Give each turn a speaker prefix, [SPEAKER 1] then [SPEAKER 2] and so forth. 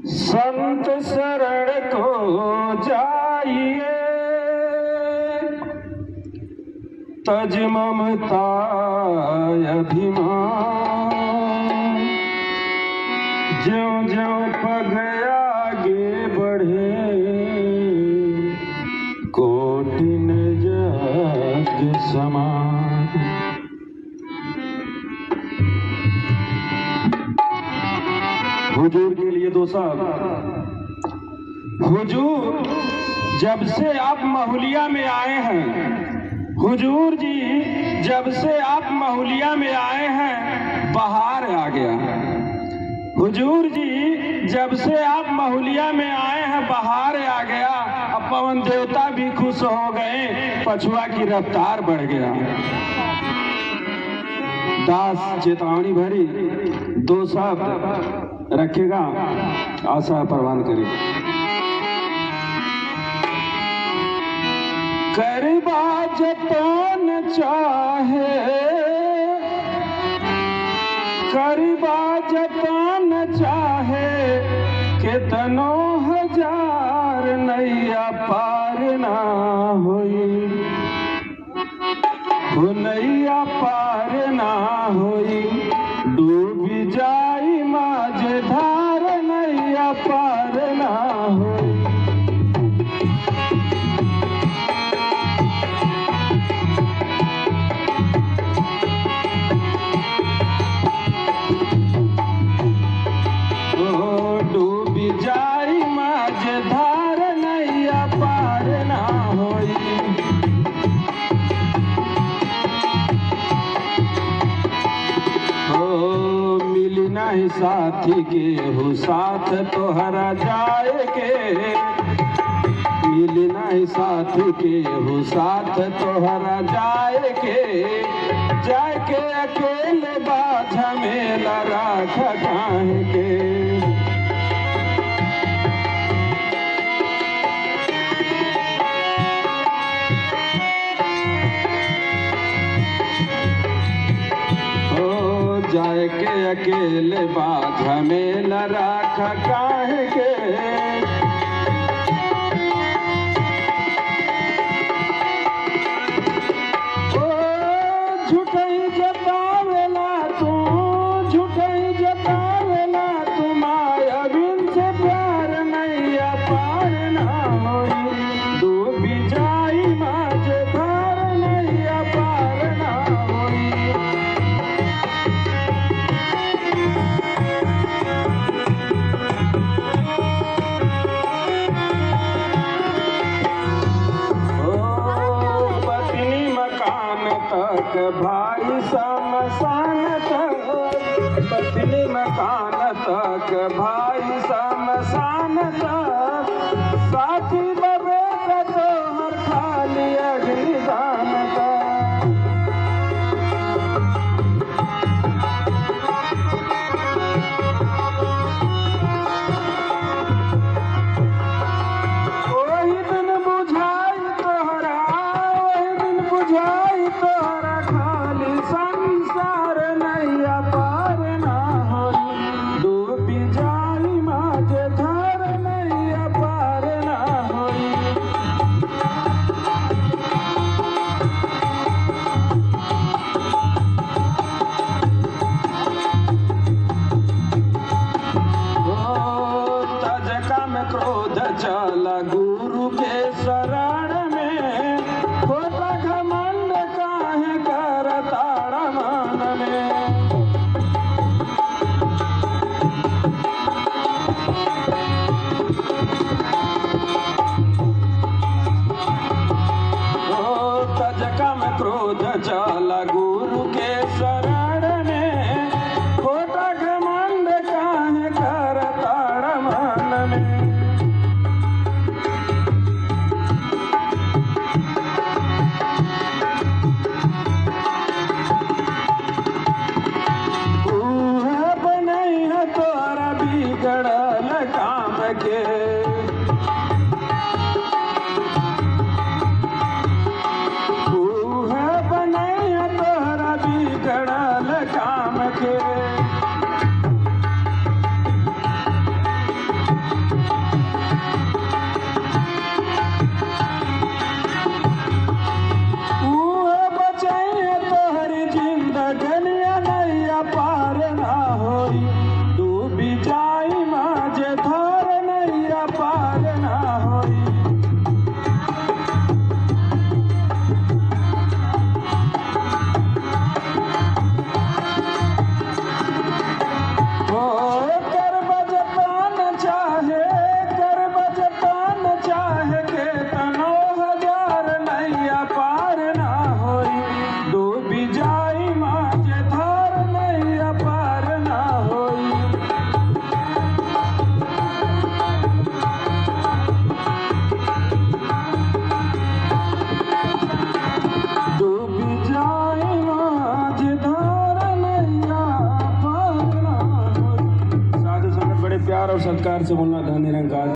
[SPEAKER 1] संत शरण को जाइए, तज ममता अभिमान। ज्यों ज्यों पग आगे बढ़े, कोटिन जग समान। हुजूर के लिए दो साहब। हुजूर जब से आप महुलिया में आए हैं, हुजूर जी जब से आप महुलिया में आए हैं, बहार आ गया। हुजूर जी जब से आप महुलिया में आए हैं, बहार आ गया। अब पवन देवता भी खुश हो गए, पछुआ की रफ्तार बढ़ गया। दास चेतावनी भरी दो शब्द रखेगा, आशा प्रवान करेगा। करबा जतन चाहे, करबा जतन चाहे, केतनो हजार नैया पार ना होई। हो नैया पार ना होई, डूबी जाई माझ धार, नैया पार ना होई। डूबी जाई माझ धार, नैया पार ना होई। मिली नहीं साथी के हो साथ तोहरा जाए के, मिली नहीं साथी के हो साथ तोहरा जाए के। जाके अकेले बाझा मेला राख काहे के। जाए के अकेले बाझा मेला राख काहे के। ओ झूठई जतावेला तू, झूठई जतावेला तू, माया बिन से प्यार नैया पार ना होई। डूबी जाई माझ धार, नैया पार ना होई। तक भाई शमशान तक, पत्नी मकान तक भाई शमशान तक। साथी बबे का तोहर खाली अग्निदान तक। वही दिन बुझाई तोहरा, वही दिन बुझाई तोहरा, खाली संसार नैया पार ना होई। डूबी जाई माझ धार, नैया पार ना होई। तज काम क्रोध चला गुरु के शरण में, होता घमंड काहे करताड़ा मन में। तज काम क्रोध चला गुरु के शरण में, होता घमंड काहे करताड़ा मन में। तोरा बिगड़ल काम के, बनैया तोरा बिगड़ल काम के। सत्कार से बोलना धन निरंकार।